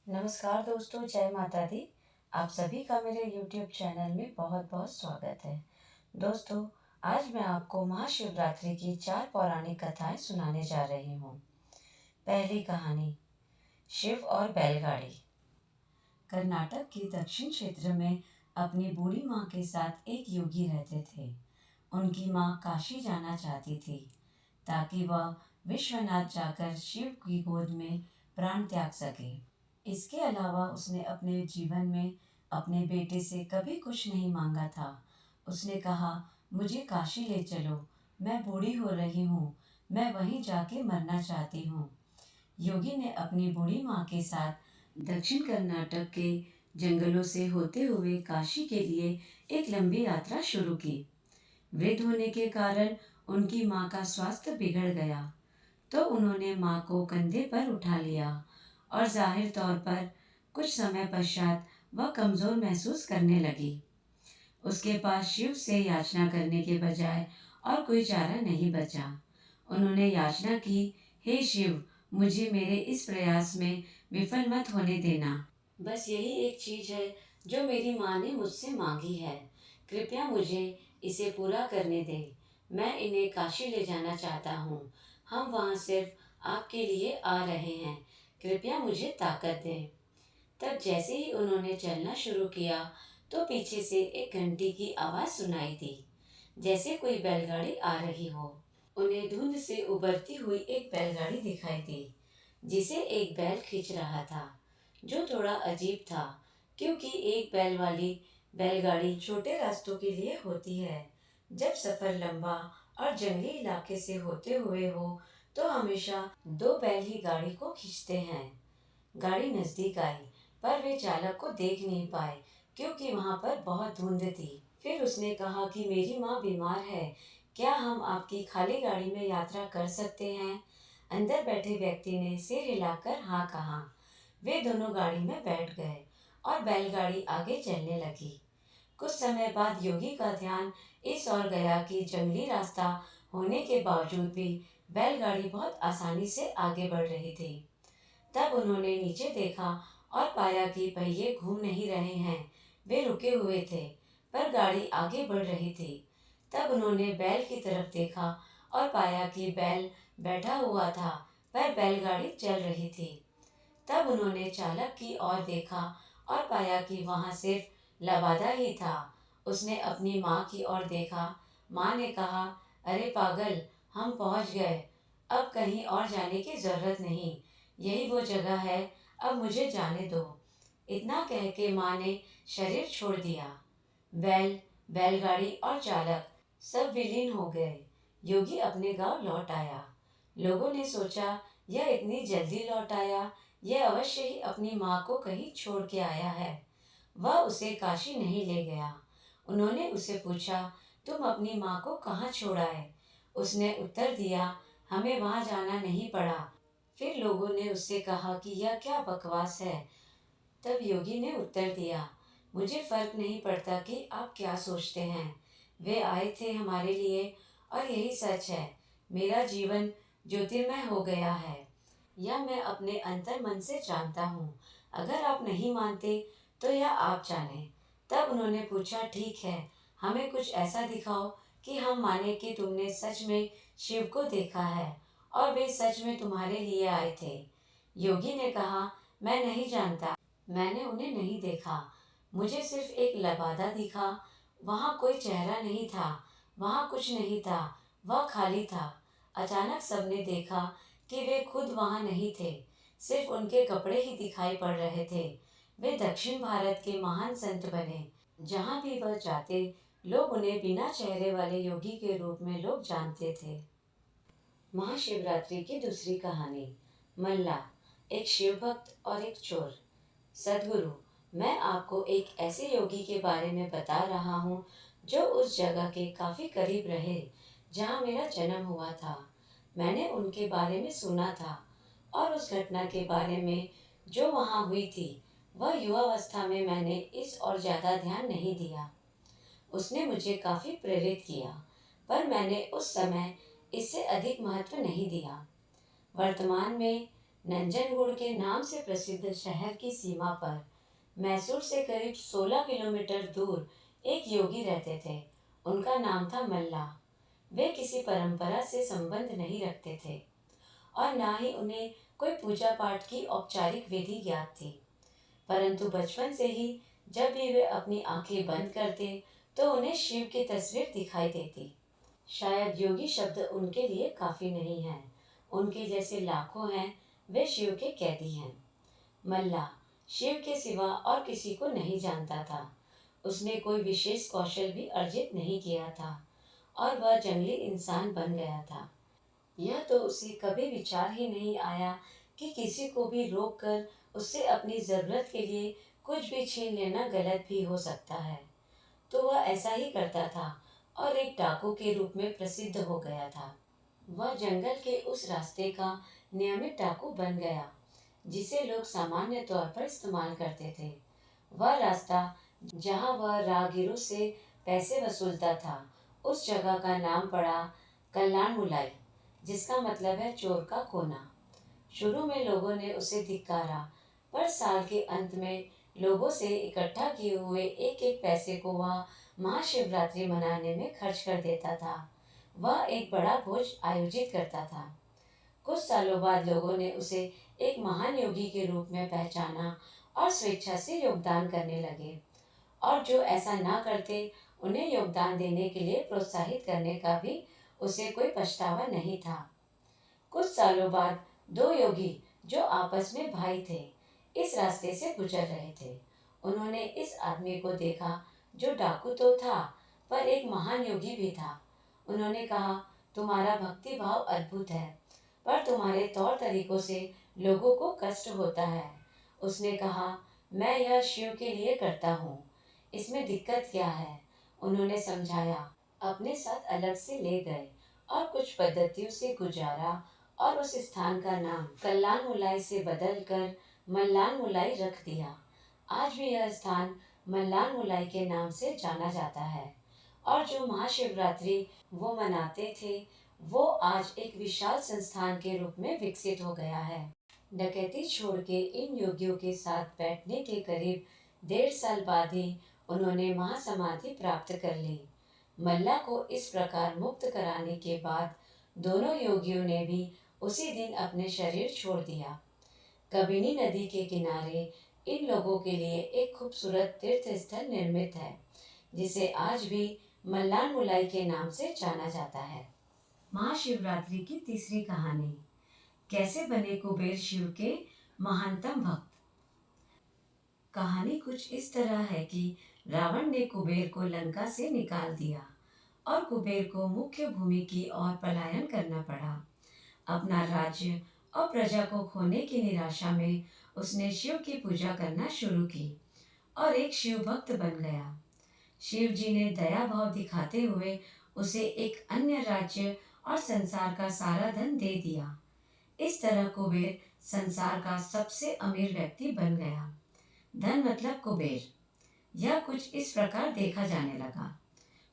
नमस्कार दोस्तों, जय माता दी। आप सभी का मेरे YouTube चैनल में बहुत बहुत स्वागत है। दोस्तों, आज मैं आपको महाशिवरात्रि की 4 पौराणिक कथाएं सुनाने जा रही हूँ। पहली कहानी, शिव और बैलगाड़ी। कर्नाटक के दक्षिण क्षेत्र में अपनी बूढ़ी माँ के साथ एक योगी रहते थे। उनकी माँ काशी जाना चाहती थी ताकि वह विश्वनाथ जाकर शिव की गोद में प्राण त्याग सके। इसके अलावा उसने अपने जीवन में अपने बेटे से कभी कुछ नहीं मांगा था। उसने कहा, मुझे काशी ले चलो, मैं बूढ़ी हो रही हूँ, मैं वहीं जाके मरना चाहती हूँ। योगी ने अपनी बूढ़ी माँ के साथ दक्षिण कर्नाटक के जंगलों से होते हुए काशी के लिए एक लंबी यात्रा शुरू की। वृद्ध होने के कारण उनकी माँ का स्वास्थ्य बिगड़ गया, तो उन्होंने माँ को कंधे पर उठा लिया और जाहिर तौर पर कुछ समय पश्चात वह कमज़ोर महसूस करने लगी। उसके पास शिव से याचना करने के बजाय और कोई चारा नहीं बचा। उन्होंने याचना की, हे शिव, मुझे मेरे इस प्रयास में विफल मत होने देना। बस यही एक चीज़ है जो मेरी माँ ने मुझसे मांगी है। कृपया मुझे इसे पूरा करने दें। मैं इन्हें काशी ले जाना चाहता हूँ। हम वहाँ सिर्फ आपके लिए आ रहे हैं। कृपया मुझे ताकत दें। तब जैसे ही उन्होंने चलना शुरू किया तो पीछे से एक घंटी की आवाज़ सुनाई दी, जैसे कोई बैलगाड़ी आ रही हो। उन्हें धुंध से उबरती हुई एक बैलगाड़ी दिखाई दी, जिसे एक बैल खींच रहा था, जो थोड़ा अजीब था क्योंकि एक बैल वाली बैलगाड़ी छोटे रास्तों के लिए होती है। जब सफ़र लंबा और जंगली इलाके से होते हुए हो तो हमेशा 2 बैल ही गाड़ी को खींचते हैं। गाड़ी नज़दीक आई पर वे चालक को देख नहीं पाए क्योंकि वहाँ पर बहुत धुंध थी। फिर उसने कहा कि मेरी माँ बीमार है, क्या हम आपकी खाली गाड़ी में यात्रा कर सकते हैं? अंदर बैठे व्यक्ति ने सिर हिलाकर हाँ कहा। वे दोनों गाड़ी में बैठ गए और बैलगाड़ी आगे चलने लगी। कुछ समय बाद योगी का ध्यान इस ओर गया कि जंगली रास्ता होने के बावजूद भी बैलगाड़ी बहुत आसानी से आगे बढ़ रही थी। तब उन्होंने नीचे देखा और पाया कि पहिए घूम नहीं रहे हैं, वे रुके हुए थे, पर गाड़ी आगे बढ़ रही थी। तब उन्होंने बैल की तरफ देखा और पाया कि बैल बैठा हुआ था, पर बैलगाड़ी चल रही थी। तब उन्होंने चालक की ओर देखा और पाया कि वहाँ सिर्फ लबादा ही था। उसने अपनी माँ की ओर देखा। माँ ने कहा, अरे पागल, हम पहुँच गए, अब कहीं और जाने की ज़रूरत नहीं, यही वो जगह है, अब मुझे जाने दो। इतना कह के माँ ने शरीर छोड़ दिया। बैल, बैलगाड़ी और चालक सब विलीन हो गए। योगी अपने गांव लौट आया। लोगों ने सोचा, यह इतनी जल्दी लौट आया, यह अवश्य ही अपनी माँ को कहीं छोड़ के आया है। वह उसे काशी नहीं ले गया। उन्होंने उसे पूछा, तुम अपनी माँ को कहाँ छोड़ आए? उसने उत्तर दिया, हमें वहाँ जाना नहीं पड़ा। फिर लोगों ने उससे कहा कि यह क्या बकवास है। तब योगी ने उत्तर दिया, मुझे फर्क नहीं पड़ता कि आप क्या सोचते हैं। वे आए थे हमारे लिए और यही सच है। मेरा जीवन ज्योतिर्मय हो गया है, यह मैं अपने अंतर मन से जानता हूँ। अगर आप नहीं मानते तो यह आप जाने। तब उन्होंने पूछा, ठीक है, हमें कुछ ऐसा दिखाओ कि हम माने कि तुमने सच में शिव को देखा है और वे सच में तुम्हारे लिए आए थे। योगी ने कहा, मैं नहीं जानता, मैंने उन्हें नहीं देखा, मुझे सिर्फ एक लबादा दिखा। वहाँ कोई चेहरा नहीं था, वहाँ कुछ नहीं था, वह खाली था। अचानक सबने देखा कि वे खुद वहाँ नहीं थे, सिर्फ उनके कपड़े ही दिखाई पड़ रहे थे। वे दक्षिण भारत के महान संत बने। जहाँ भी वह जाते, लोग उन्हें बिना चेहरे वाले योगी के रूप में लोग जानते थे। महाशिवरात्रि की दूसरी कहानी, मल्ला, एक शिवभक्त और एक चोर। सद्गुरु, मैं आपको एक ऐसे योगी के बारे में बता रहा हूँ जो उस जगह के काफ़ी करीब रहे जहाँ मेरा जन्म हुआ था। मैंने उनके बारे में सुना था और उस घटना के बारे में जो वहाँ हुई थी, वह युवावस्था में मैंने इस और ज़्यादा ध्यान नहीं दिया। उसने मुझे काफ़ी प्रेरित किया, पर मैंने उस समय इससे अधिक महत्व नहीं दिया। वर्तमान में नंजनगुड़ के नाम से प्रसिद्ध शहर की सीमा पर मैसूर से करीब 16 किलोमीटर दूर एक योगी रहते थे। उनका नाम था मल्ला। वे किसी परंपरा से संबंध नहीं रखते थे और ना ही उन्हें कोई पूजा पाठ की औपचारिक विधि ज्ञात थी। परंतु बचपन से ही जब भी वे अपनी आंखें बंद करते तो उन्हें शिव की तस्वीर दिखाई देती। शायद योगी शब्द उनके लिए काफी नहीं है। उनके जैसे लाखों हैं, वे शिव के कैदी हैं। मल्ला शिव के सिवा और किसी को नहीं जानता था। उसने कोई विशेष कौशल भी अर्जित नहीं किया था और वह जंगली इंसान बन गया था। यह तो उसे कभी विचार ही नहीं आया कि किसी को भी रोक कर उससे अपनी जरूरत के लिए कुछ भी छीन लेना गलत भी हो सकता है। तो वह ऐसा ही करता था और एक डाकू के रूप में प्रसिद्ध हो गया था। वह जंगल के उस रास्ते का नियमित डाकू बन गया जिसे लोग सामान्य तौर पर इस्तेमाल करते थे। वह रास्ता जहाँ वह राहगीरों से पैसे वसूलता था, उस जगह का नाम पड़ा कल्याण मुलाई, जिसका मतलब है चोर का कोना। शुरू में लोगों ने उसे धिक्कारा, पर साल के अंत में लोगों से इकट्ठा किए हुए एक एक पैसे को वह महाशिवरात्रि मनाने में खर्च कर देता था। वह एक बड़ा भोज आयोजित करता था। कुछ सालों बाद लोगों ने उसे एक महान योगी के रूप में पहचाना और स्वेच्छा से योगदान करने लगे, और जो ऐसा ना करते उन्हें योगदान देने के लिए प्रोत्साहित करने का भी उसे कोई पछतावा नहीं था। कुछ सालों बाद दो योगी जो आपस में भाई थे इस रास्ते से गुजर रहे थे। उन्होंने इस आदमी को देखा जो डाकू तो था पर एक महान योगी भी था। उन्होंने कहा, तुम्हारा भक्ति भाव अद्भुत है, पर तुम्हारे तौर तरीकों से लोगों को कष्ट होता है। उसने कहा, मैं यह शिव के लिए करता हूँ, इसमें दिक्कत क्या है? उन्होंने समझाया, अपने साथ अलग से ले गए और कुछ पद्धतियों से गुजारा और उस स्थान का नाम कल्याण मुलाई से बदलकर मल्लान मुलाई रख दिया। आज भी यह स्थान मल्लान मुलाई के नाम से जाना जाता है और जो महाशिवरात्रि वो मनाते थे वो आज एक विशाल संस्थान के रूप में विकसित हो गया है। डकैती छोड़ के इन योगियों के साथ बैठने के करीब 1.5 साल बाद ही उन्होंने महासमाधि प्राप्त कर ली। मल्ला को इस प्रकार मुक्त कराने के बाद दोनों योगियों ने भी उसी दिन अपने शरीर छोड़ दिया। कबिनी नदी के किनारे इन लोगों के लिए एक खूबसूरत तीर्थ स्थल निर्मित है जिसे आज भी मल्लान मुलाई के नाम से जाना जाता है। महाशिवरात्रि की तीसरी कहानी, कैसे बने कुबेर शिव के महानतम भक्त। कहानी कुछ इस तरह है कि रावण ने कुबेर को लंका से निकाल दिया और कुबेर को मुख्य भूमि की ओर पलायन करना पड़ा। अपना राज्य और प्रजा को खोने की निराशा में उसने शिव की पूजा करना शुरू की और एक शिव भक्त बन गया। शिव जी ने दया भाव दिखाते हुए उसे एक अन्य राज्य और संसार का सारा धन दे दिया। इस तरह कुबेर संसार का सबसे अमीर व्यक्ति बन गया। धन मतलब कुबेर। यह कुछ इस प्रकार देखा जाने लगा।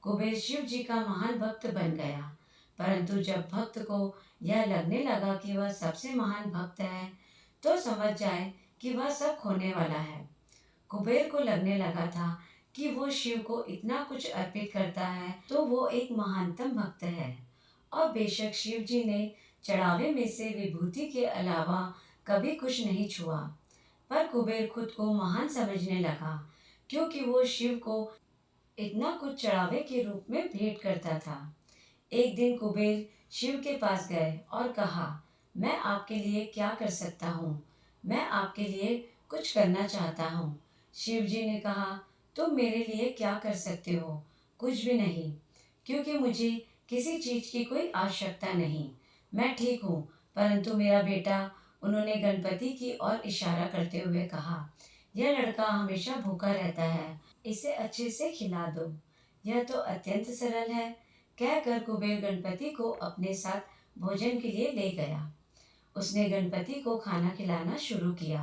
कुबेर शिव जी का महान भक्त बन गया, परंतु जब भक्त को यह लगने लगा कि वह सबसे महान भक्त है तो समझ जाए कि वह सब खोने वाला है। कुबेर को लगने लगा था कि वो शिव को इतना कुछ अर्पित करता है तो वो एक महानतम भक्त है, और बेशक शिव जी ने चढ़ावे में से विभूति के अलावा कभी कुछ नहीं छुआ, पर कुबेर खुद को महान समझने लगा क्योंकि वो शिव को इतना कुछ चढ़ावे के रूप में भेंट करता था। एक दिन कुबेर शिव के पास गए और कहा, मैं आपके लिए क्या कर सकता हूँ? मैं आपके लिए कुछ करना चाहता हूँ। शिव जी ने कहा, तुम मेरे लिए क्या कर सकते हो? कुछ भी नहीं, क्योंकि मुझे किसी चीज की कोई आवश्यकता नहीं। मैं ठीक हूँ, परंतु मेरा बेटा, उन्होंने गणपति की ओर इशारा करते हुए कहा, यह लड़का हमेशा भूखा रहता है, इसे अच्छे से खिला दो। यह तो अत्यंत सरल है। कहकर कुबेर गणपति को अपने साथ भोजन के लिए ले गया। उसने गणपति को खाना खिलाना शुरू किया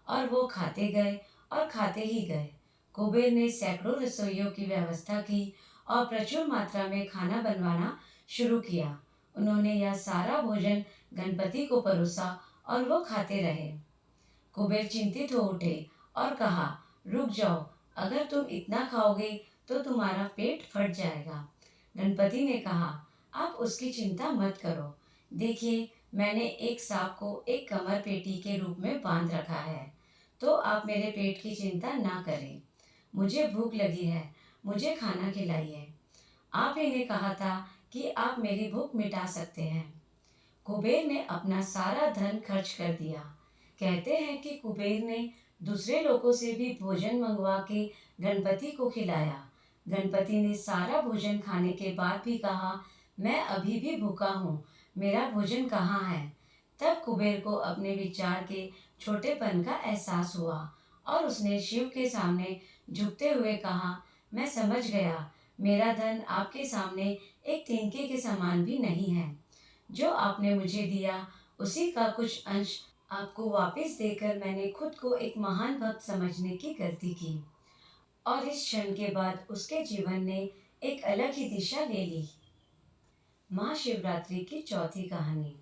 और वो खाते गए और खाते ही गए। कुबेर ने सैकड़ों रसोइयों की व्यवस्था की और प्रचुर मात्रा में खाना बनवाना शुरू किया। उन्होंने यह सारा भोजन गणपति को परोसा और वो खाते रहे। कुबेर चिंतित हो उठे और कहा, रुक जाओ, अगर तुम इतना खाओगे तो तुम्हारा पेट फट जाएगा। गणपति ने कहा, आप उसकी चिंता मत करो। देखिए, मैंने एक सांप को एक कमर पेटी के रूप में बांध रखा है, तो आप मेरे पेट की चिंता ना करें। मुझे भूख लगी है, मुझे खाना खिलाइए। आप ही ने कहा था कि आप मेरी भूख मिटा सकते हैं। कुबेर ने अपना सारा धन खर्च कर दिया। कहते हैं कि कुबेर ने दूसरे लोगों से भी भोजन मंगवा के गणपति को खिलाया। गणपति ने सारा भोजन खाने के बाद भी कहा, मैं अभी भी भूखा हूँ, मेरा भोजन कहाँ है। तब कुबेर को अपने विचार के छोटेपन का एहसास हुआ और उसने शिव के सामने झुकते हुए कहा, मैं समझ गया, मेरा धन आपके सामने एक तिनके के समान भी नहीं है। जो आपने मुझे दिया उसी का कुछ अंश आपको वापस देकर मैंने खुद को एक महान भक्त समझने की गलती की। और इस क्षण के बाद उसके जीवन ने एक अलग ही दिशा ले ली। महाशिवरात्रि की चौथी कहानी।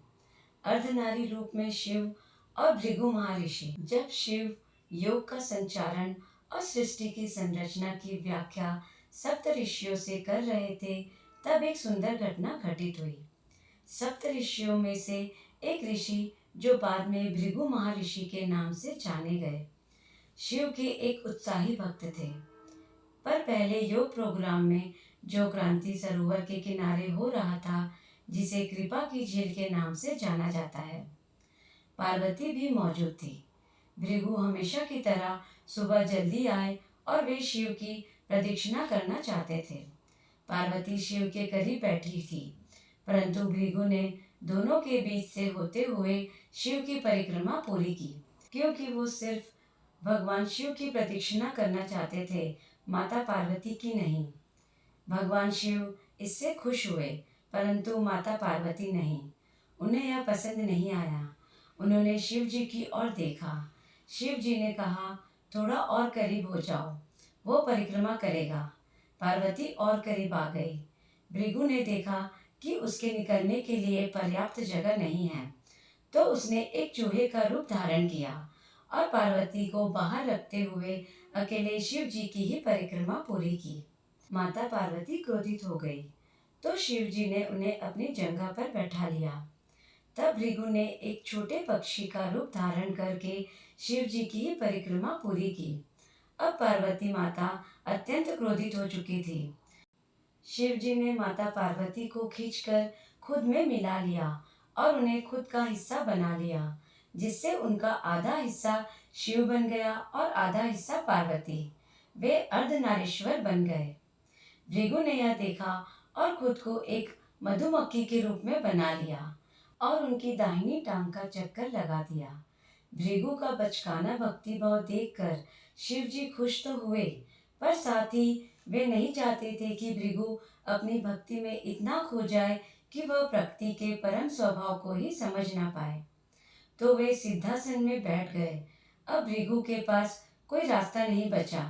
अर्धनारी रूप में शिव और भृगु महर्षि। जब शिव योग का संचारण और सृष्टि की संरचना की व्याख्या सप्त ऋषियों से कर रहे थे, तब एक सुंदर घटना घटित हुई। सप्त ऋषियों में से एक ऋषि, जो बाद में भृगु महर्षि के नाम से जाने गए, शिव के एक उत्साही भक्त थे। पर पहले योग प्रोग्राम में जो क्रांति सरोवर के किनारे हो रहा था, जिसे कृपा की झील के नाम से जाना जाता है, पार्वती भी मौजूद थी। भृगु हमेशा की तरह सुबह जल्दी आए और वे शिव की प्रदक्षिणा करना चाहते थे। पार्वती शिव के करीब बैठी थी, परंतु भृगु ने दोनों के बीच से होते हुए शिव की परिक्रमा पूरी की, क्योंकि वो सिर्फ भगवान शिव की प्रदक्षिणा करना चाहते थे, माता पार्वती की नहीं। भगवान शिव इससे खुश हुए, परंतु माता पार्वती नहीं। उन्हें यह पसंद नहीं आया। उन्होंने शिव जी की ओर देखा। शिव जी ने कहा, थोड़ा और करीब हो जाओ, वो परिक्रमा करेगा। पार्वती और करीब आ गई। भृगु ने देखा कि उसके निकलने के लिए पर्याप्त जगह नहीं है, तो उसने एक चूहे का रूप धारण किया और पार्वती को बाहर रखते हुए अकेले शिव जी की ही परिक्रमा पूरी की। माता पार्वती क्रोधित हो गई, तो शिव जी ने उन्हें अपनी जगह पर बैठा लिया। तब भृगु ने एक छोटे पक्षी का रूप धारण करके शिव जी की ही परिक्रमा पूरी की। अब पार्वती माता अत्यंत क्रोधित हो चुकी थी। शिव जी ने माता पार्वती को खींचकर खुद में मिला लिया और उन्हें खुद का हिस्सा बना लिया, जिससे उनका आधा हिस्सा शिव बन गया और आधा हिस्सा पार्वती। वे अर्धनारीश्वर बन गए। भृगु ने यह देखा और खुद को एक मधुमक्खी के रूप में बना लिया और उनकी दाहिनी टांग का चक्कर लगा दिया। भृगु का बचकाना भक्ति भाव देखकर शिव जी खुश तो हुए, पर साथ ही वे नहीं चाहते थे कि भृगु अपनी भक्ति में इतना खो जाए कि वह प्रकृति के परम स्वभाव को ही समझ ना पाए। तो वे सिद्धासन में बैठ गए। अब भृगु के पास कोई रास्ता नहीं बचा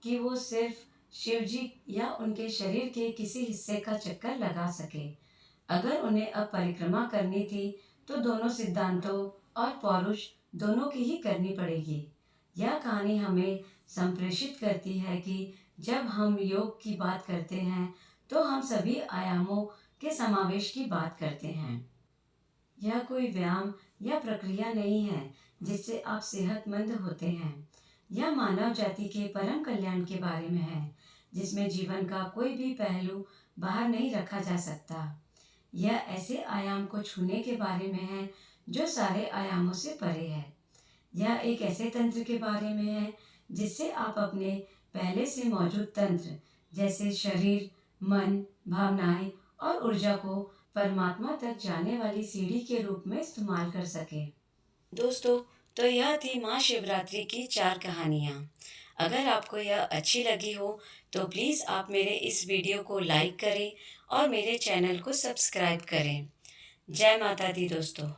कि वो सिर्फ शिव जी या उनके शरीर के किसी हिस्से का चक्कर लगा सके। अगर उन्हें अब परिक्रमा करनी थी, तो दोनों सिद्धांतों और पौरुष दोनों की ही करनी पड़ेगी। यह कहानी हमें संप्रेषित करती है कि जब हम योग की बात करते हैं, तो हम सभी आयामों के समावेश की बात करते हैं। यह कोई व्यायाम या प्रक्रिया नहीं है जिससे आप सेहतमंद होते हैं। यह मानव जाति के परम कल्याण के बारे में है, जिसमें जीवन का कोई भी पहलू बाहर नहीं रखा जा सकता। यह ऐसे आयाम को छूने के बारे में है जो सारे आयामों से परे है। यह एक ऐसे तंत्र के बारे में है जिससे आप अपने पहले से मौजूद तंत्र, जैसे शरीर, मन, भावनाएं और ऊर्जा को परमात्मा तक जाने वाली सीढ़ी के रूप में इस्तेमाल कर सके। दोस्तों, तो यह थी महाशिवरात्रि की 4 कहानियाँ। अगर आपको यह अच्छी लगी हो तो प्लीज़ आप मेरे इस वीडियो को लाइक करें और मेरे चैनल को सब्सक्राइब करें। जय माता दी दोस्तों।